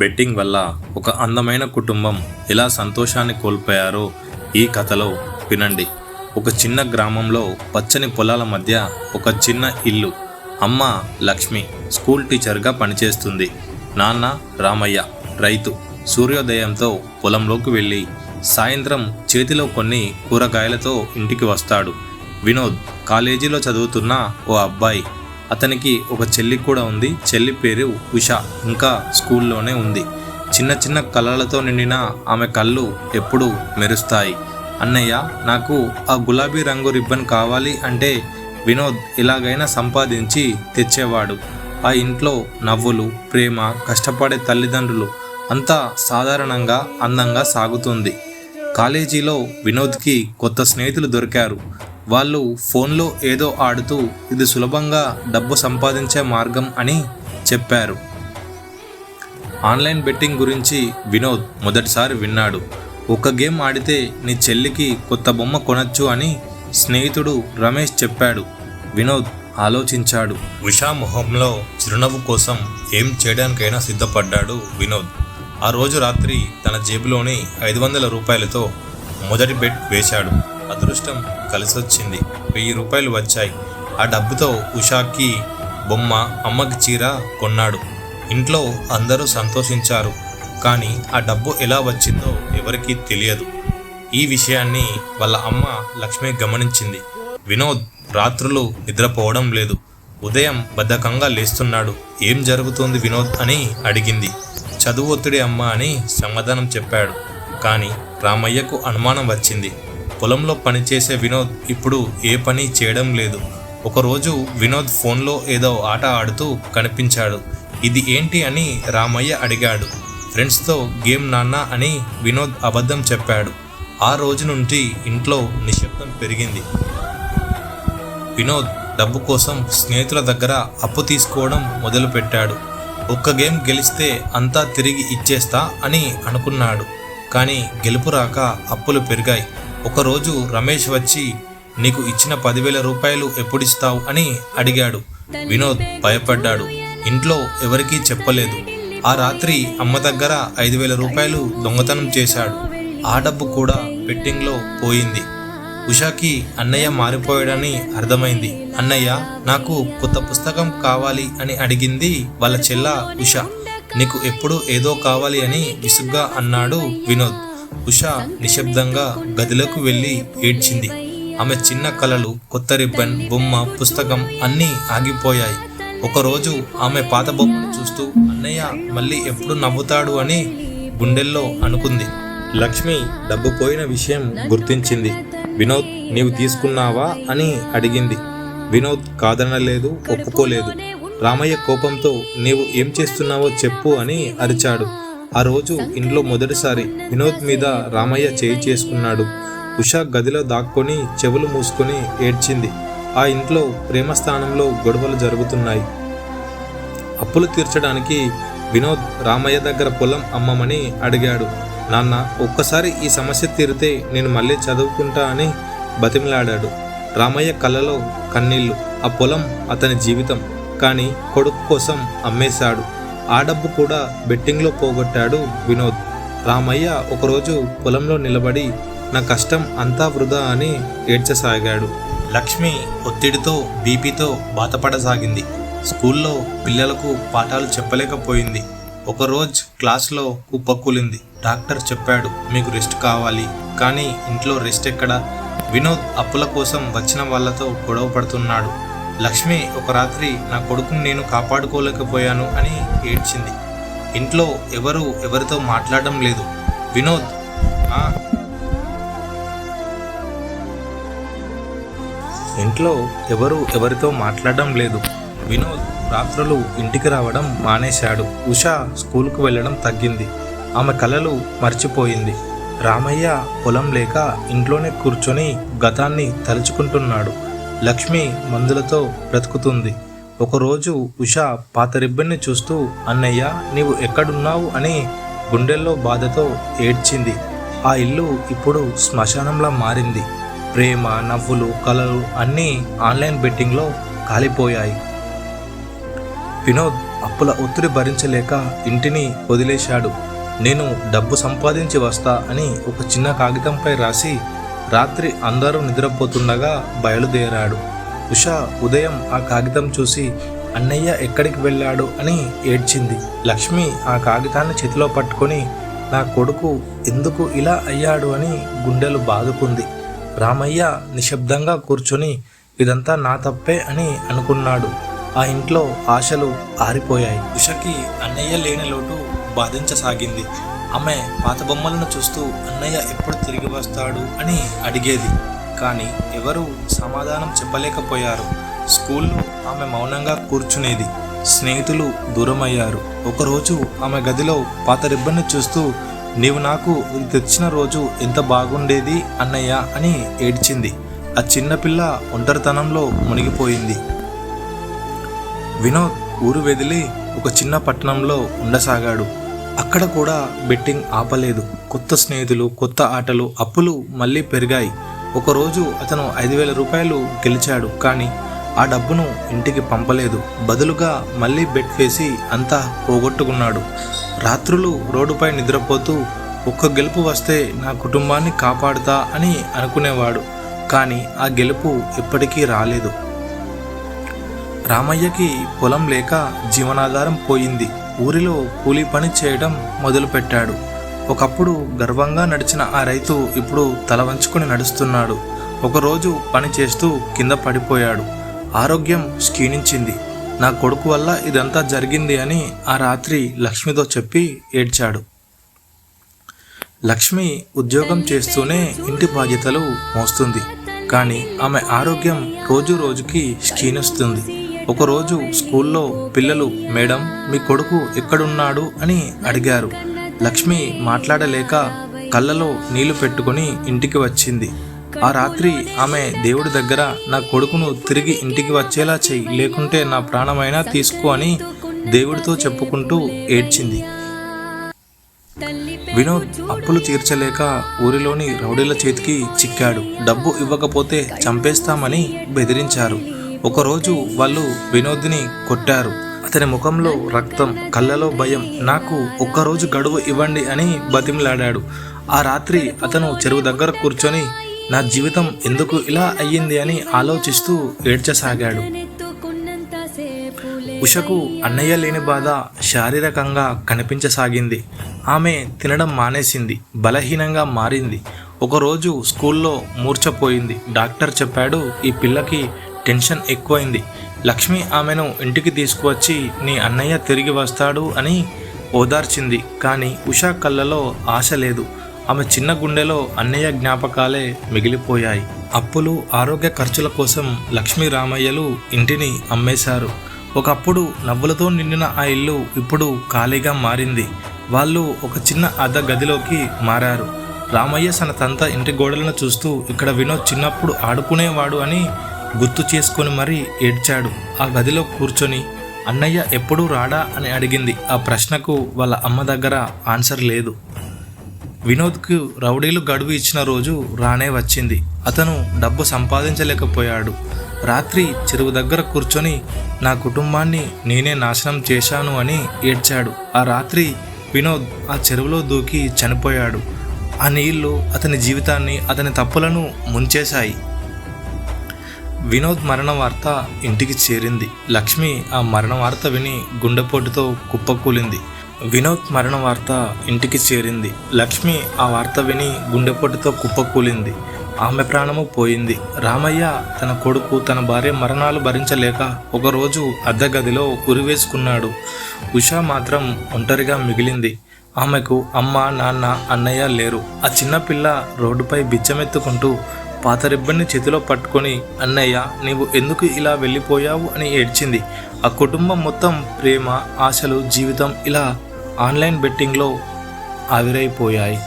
Betting వల్ల ఒక అందమైన కుటుంబం ఎలా సంతోషాన్ని కోల్పోయారో ఈ కథలో వినండి. ఒక చిన్న గ్రామంలో పచ్చని పొలాల మధ్య ఒక చిన్న ఇల్లు. అమ్మ లక్ష్మి స్కూల్ టీచర్గా పనిచేస్తుంది. నాన్న రామయ్య రైతు. సూర్యోదయంతో పొలంలోకి వెళ్ళి సాయంత్రం చేతిలో కొన్ని కూరగాయలతో ఇంటికి వస్తాడు. వినోద్ కాలేజీలో చదువుతున్న ఓ అబ్బాయి. అతనికి ఒక చెల్లి కూడా ఉంది. చెల్లి పేరు ఉషా, ఇంకా స్కూల్లోనే ఉంది. చిన్న చిన్న కళలతో నిండిన ఆమె కళ్ళు ఎప్పుడూ మెరుస్తాయి. అన్నయ్య, నాకు ఆ గులాబీ రంగు రిబ్బన్ కావాలి అంటే వినోద్ ఎలాగైనా సంపాదించి తెచ్చేవాడు. ఆ ఇంట్లో నవ్వులు, ప్రేమ, కష్టపడే తల్లిదండ్రులు అంతా సాధారణంగా అందంగా సాగుతుంది. కాలేజీలో వినోద్కి కొత్త స్నేహితులు దొరికారు. వాళ్ళు ఫోన్లో ఏదో ఆడుతూ ఇది సులభంగా డబ్బు సంపాదించే మార్గం అని చెప్పారు. ఆన్లైన్ బెట్టింగ్ గురించి వినోద్ మొదటిసారి విన్నాడు. ఒక గేమ్ ఆడితే నీ చెల్లికి కొత్త బొమ్మ కొనొచ్చు అని స్నేహితుడు రమేష్ చెప్పాడు. వినోద్ ఆలోచించాడు. ఉషా మొహంలో చిరునవ్వు కోసం ఏం చేయడానికైనా సిద్ధపడ్డాడు వినోద్. ఆ రోజు రాత్రి తన జేబులోని 500 రూపాయలతో మొదటి బెట్ వేశాడు. అదృష్టం కలిసొచ్చింది. 1000 రూపాయలు వచ్చాయి. ఆ డబ్బుతో ఉషాకి బొమ్మ, అమ్మకి చీర కొన్నాడు. ఇంట్లో అందరూ సంతోషించారు. కానీ ఆ డబ్బు ఎలా వచ్చిందో ఎవరికీ తెలియదు. ఈ విషయాన్ని వాళ్ళ అమ్మ లక్ష్మి గమనించింది. వినోద్ రాత్రులు నిద్రపోవడం లేదు. ఉదయం బద్ధకంగా లేస్తున్నాడు. ఏం జరుగుతోంది వినోద్ అని అడిగింది. చదువు ఒత్తిడి అమ్మ అని సమాధానం చెప్పాడు. కానీ రామయ్యకు అనుమానం వచ్చింది. పొలంలో పనిచేసే వినోద్ ఇప్పుడు ఏ పని చేయడం లేదు. ఒకరోజు వినోద్ ఫోన్లో ఏదో ఆట ఆడుతూ కనిపించాడు. ఇది ఏంటి అని రామయ్య అడిగాడు. ఫ్రెండ్స్తో గేమ్ నాన్న అని వినోద్ అబద్ధం చెప్పాడు. ఆ రోజు నుండి ఇంట్లో నిశ్శబ్దం పెరిగింది. వినోద్ డబ్బు కోసం స్నేహితుల దగ్గర అప్పు తీసుకోవడం మొదలుపెట్టాడు. ఒక్క గేమ్ గెలిస్తే అంతా తిరిగి ఇచ్చేస్తా అని అనుకున్నాడు. కానీ గెలుపు రాక అప్పులు పెరిగాయి. ఒకరోజు రమేష్ వచ్చి నీకు ఇచ్చిన 10,000 రూపాయలు ఎప్పుడిస్తావు అని అడిగాడు. వినోద్ భయపడ్డాడు. ఇంట్లో ఎవరికీ చెప్పలేదు. ఆ రాత్రి అమ్మ దగ్గర 5,000 రూపాయలు దొంగతనం చేశాడు. ఆ డబ్బు కూడా బెట్టింగ్లో పోయింది. ఉషాకి అన్నయ్య మారిపోయాడని అర్థమైంది. అన్నయ్య, నాకు కొత్త పుస్తకం కావాలి అని అడిగింది వాళ్ళ చెల్ల ఉష. నీకు ఎప్పుడు ఏదో కావాలి అని విసుగ్గా అన్నాడు వినోద్. ఉష నిశ్శబ్దంగా గదిలోకి వెళ్ళి ఏడ్చింది. ఆమె చిన్న కలలు, కొత్త రిబ్బన్, బొమ్మ, పుస్తకం అన్నీ ఆగిపోయాయి. ఒకరోజు ఆమె పాత బొమ్మను చూస్తూ అన్నయ్య మళ్ళీ ఎప్పుడు నవ్వుతాడు అని గుండెల్లో అనుకుంది. లక్ష్మి డబ్బు పోయిన విషయం గుర్తించింది. వినోద్, నీవు తీసుకున్నావా అని అడిగింది. వినోద్ కాదనలేదు, ఒప్పుకోలేదు. రామయ్య కోపంతో నీవు ఏం చేస్తున్నావో చెప్పు అని అరిచాడు. ఆ రోజు ఇంట్లో మొదటిసారి వినోద్ మీద రామయ్య చేయి చేసుకున్నాడు. ఉషా గదిలో దాక్కొని చెవులు మూసుకొని ఏడ్చింది. ఆ ఇంట్లో ప్రేమ స్థానంలో గొడవలు జరుగుతున్నాయి. అప్పులు తీర్చడానికి వినోద్ రామయ్య దగ్గర పొలం అమ్మమని అడిగాడు. నాన్న, ఒక్కసారి ఈ సమస్య తీరితే నేను మళ్ళీ చదువుకుంటా అని బతిమిలాడాడు. రామయ్య కళ్ళలో కన్నీళ్లు. ఆ పొలం అతని జీవితం. కానీ కొడుకు కోసం అమ్మేశాడు. ఆ డబ్బు కూడా బెట్టింగ్లో పోగొట్టాడు వినోద్. రామయ్య ఒకరోజు పొలంలో నిలబడి నా కష్టం అంతా వృధా అని ఏడ్చసాగాడు. లక్ష్మి ఒత్తిడితో, బీపీతో బాధపడసాగింది. స్కూల్లో పిల్లలకు పాఠాలు చెప్పలేకపోయింది. ఒకరోజు క్లాస్లో కుప్పకూలింది. డాక్టర్ చెప్పాడు, మీకు రెస్ట్ కావాలి. కానీ ఇంట్లో రెస్ట్ ఎక్కడా? వినోద్ అప్పుల కోసం వచ్చిన వాళ్ళతో గొడవ పడుతున్నాడు. లక్ష్మి ఒక రాత్రి నా కొడుకుని నేను కాపాడుకోలేకపోయాను అని ఏడ్చింది. ఇంట్లో ఎవరితో మాట్లాడడం లేదు. వినోద్ ఇంట్లో ఎవరితో మాట్లాడడం లేదు. వినోద్ రాత్రులు ఇంటికి రావడం మానేశాడు. ఉషా స్కూల్కు వెళ్ళడం తగ్గింది. ఆమె కలలు మర్చిపోయింది. రామయ్య పొలం లేక ఇంట్లోనే కూర్చొని గతాన్ని తలుచుకుంటున్నాడు. లక్ష్మి మందులతో బ్రతుకుతుంది. ఒకరోజు ఉషా పాత రిబ్బన్ని చూస్తూ అన్నయ్య, నీవు ఎక్కడున్నావు అని గుండెల్లో బాధతో ఏడ్చింది. ఆ ఇల్లు ఇప్పుడు శ్మశానంలా మారింది. ప్రేమ, నవ్వులు, కలలు అన్నీ ఆన్లైన్ బెట్టింగ్లో కాలిపోయాయి. వినోద్ అప్పుల ఒత్తిడి భరించలేక ఇంటిని వదిలేశాడు. నేను డబ్బు సంపాదించి వస్తా అని ఒక చిన్న కాగితంపై రాసి రాత్రి అందరూ నిద్రపోతుండగా బయలుదేరాడు. ఉష ఉదయం ఆ కాగితం చూసి అన్నయ్య ఎక్కడికి వెళ్ళాడు అని ఏడ్చింది. లక్ష్మి ఆ కాగితాన్ని చేతిలో పట్టుకొని నా కొడుకు ఎందుకు ఇలా అయ్యాడు అని గుండెలు బాదుకుంది. రామయ్య నిశ్శబ్దంగా కూర్చొని ఇదంతా నా తప్పే అని అనుకున్నాడు. ఆ ఇంట్లో ఆశలు ఆరిపోయాయి. ఉషకి అన్నయ్య లేని లోటు బాధించసాగింది. ఆమె పాత బొమ్మలను చూస్తూ అన్నయ్య ఎప్పుడు తిరిగి వస్తాడు అని అడిగేది. కానీ ఎవరూ సమాధానం చెప్పలేకపోయారు. స్కూల్లో ఆమె మౌనంగా కూర్చునేది. స్నేహితులు దూరమయ్యారు. ఒకరోజు ఆమె గదిలో పాత రిబ్బన్ని చూస్తూ నీవు నాకు ఇది తెచ్చిన రోజు ఎంత బాగుండేది అన్నయ్య అని ఏడ్చింది. ఆ చిన్నపిల్ల ఒంటరితనంలో మునిగిపోయింది. వినోద్ ఊరు వెదిలి ఒక చిన్న పట్టణంలో ఉండసాగాడు. అక్కడ కూడా బెట్టింగ్ ఆపలేదు. కొత్త స్నేహితులు, కొత్త ఆటలు, అప్పులు మళ్ళీ పెరిగాయి. ఒకరోజు అతను 5,000 రూపాయలు గెలిచాడు. కానీ ఆ డబ్బును ఇంటికి పంపలేదు. బదులుగా మళ్ళీ బెట్ వేసి అంతా పోగొట్టుకున్నాడు. రాత్రులు రోడ్డుపై నిద్రపోతూ ఒక్క గెలుపు వస్తే నా కుటుంబాన్ని కాపాడుతా అని అనుకునేవాడు. కానీ ఆ గెలుపు ఎప్పటికీ రాలేదు. రామయ్యకి పొలం లేక జీవనాధారం పోయింది. ఊరిలో కూలీ పని చేయడం మొదలుపెట్టాడు. ఒకప్పుడు గర్వంగా నడిచిన ఆ రైతు ఇప్పుడు తల వంచుకొని నడుస్తున్నాడు. ఒకరోజు పని చేస్తూ కింద పడిపోయాడు. ఆరోగ్యం క్షీణించింది. నా కొడుకు వల్ల ఇదంతా జరిగింది అని ఆ రాత్రి లక్ష్మితో చెప్పి ఏడ్చాడు. లక్ష్మి ఉద్యోగం చేస్తూనే ఇంటి బాధ్యతలు మోస్తుంది. కానీ ఆమె ఆరోగ్యం రోజు రోజుకి క్షీణిస్తుంది. ఒకరోజు స్కూల్లో పిల్లలు మేడం మీ కొడుకు ఎక్కడున్నాడు అని అడిగారు. లక్ష్మి మాట్లాడలేక కళ్ళలో నీళ్లు పెట్టుకొని ఇంటికి వచ్చింది. ఆ రాత్రి ఆమె దేవుడి దగ్గర నా కొడుకును తిరిగి ఇంటికి వచ్చేలా చెయ్యి, లేకుంటే నా ప్రాణమైనా తీసుకో అని దేవుడితో చెప్పుకుంటూ ఏడ్చింది. వినోద్ అప్పులు తీర్చలేక ఊరిలోని రౌడీల చేతికి చిక్కాడు. డబ్బు ఇవ్వకపోతే చంపేస్తామని బెదిరించారు. ఒకరోజు వాళ్ళు వినోద్ని కొట్టారు. అతని ముఖంలో రక్తం, కళ్ళలో భయం. నాకు ఒక్కరోజు గడువు ఇవ్వండి అని బతిమలాడాడు. ఆ రాత్రి అతను చెరువు దగ్గర కూర్చొని నా జీవితం ఎందుకు ఇలా అయ్యింది అని ఆలోచిస్తూ ఏడ్చసాగాడు. ఉషకు అన్నయ్య లేని బాధ శారీరకంగా కనిపించసాగింది. ఆమె తినడం మానేసింది, బలహీనంగా మారింది. ఒకరోజు స్కూల్లో మూర్ఛపోయింది. డాక్టర్ చెప్పాడు ఈ పిల్లకి టెన్షన్ ఎక్కువైంది. లక్ష్మి ఆమెను ఇంటికి తీసుకువచ్చి నీ అన్నయ్య తిరిగి వస్తాడు అని ఓదార్చింది. కానీ ఉషా కళ్ళలో ఆశ లేదు. ఆమె చిన్న గుండెలో అన్నయ్య జ్ఞాపకాలే మిగిలిపోయాయి. అప్పులు, ఆరోగ్య ఖర్చుల కోసం లక్ష్మీ రామయ్యలు ఇంటిని అమ్మేశారు. ఒకప్పుడు నవ్వులతో నిండిన ఆ ఇల్లు ఇప్పుడు ఖాళీగా మారింది. వాళ్ళు ఒక చిన్న అద్దె గదిలోకి మారారు. రామయ్య తన ఇంటి గోడలను చూస్తూ ఇక్కడ వినోద్ చిన్నప్పుడు ఆడుకునేవాడు అని గుర్తు చేసుకొని మరీ ఏడ్చాడు. ఆ గదిలో కూర్చొని అన్నయ్య ఎప్పుడూ రాడా అని అడిగింది. ఆ ప్రశ్నకు వాళ్ళ అమ్మ దగ్గర ఆన్సర్ లేదు. వినోద్కు రౌడీలు గడువు ఇచ్చిన రోజు రానే వచ్చింది. అతను డబ్బు సంపాదించలేకపోయాడు. రాత్రి చెరువు దగ్గర కూర్చొని నా కుటుంబాన్ని నేనే నాశనం చేశాను అని ఏడ్చాడు. ఆ రాత్రి వినోద్ ఆ చెరువులో దూకి చనిపోయాడు. ఆ నీళ్లు అతని జీవితాన్ని, అతని తప్పులను ముంచేశాయి. వినోద్ మరణ వార్త ఇంటికి చేరింది. లక్ష్మి ఆ మరణ వార్త విని గుండెపోటుతో కుప్పకూలింది. వినోద్ మరణ వార్త ఇంటికి చేరింది. లక్ష్మి ఆ వార్త విని గుండెపోటుతో కుప్పకూలింది. ఆమె ప్రాణము పోయింది. రామయ్య తన కొడుకు, తన భార్య మరణాలు భరించలేక ఒకరోజు అద్దె గదిలో ఉరివేసుకున్నాడు. ఉషా మాత్రం ఒంటరిగా మిగిలింది. ఆమెకు అమ్మ, నాన్న, అన్నయ్య లేరు. ఆ చిన్నపిల్ల రోడ్డుపై బిచ్చమెత్తుకుంటూ పాత రిబ్బన్ని చేతిలో పట్టుకొని అన్నయ్య నీవు ఎందుకు ఇలా వెళ్ళిపోయావు అని ఏడ్చింది. ఆ కుటుంబం మొత్తం ప్రేమ, ఆశలు, జీవితం ఇలా ఆన్లైన్ బెట్టింగ్లో ఆవిరైపోయాయి.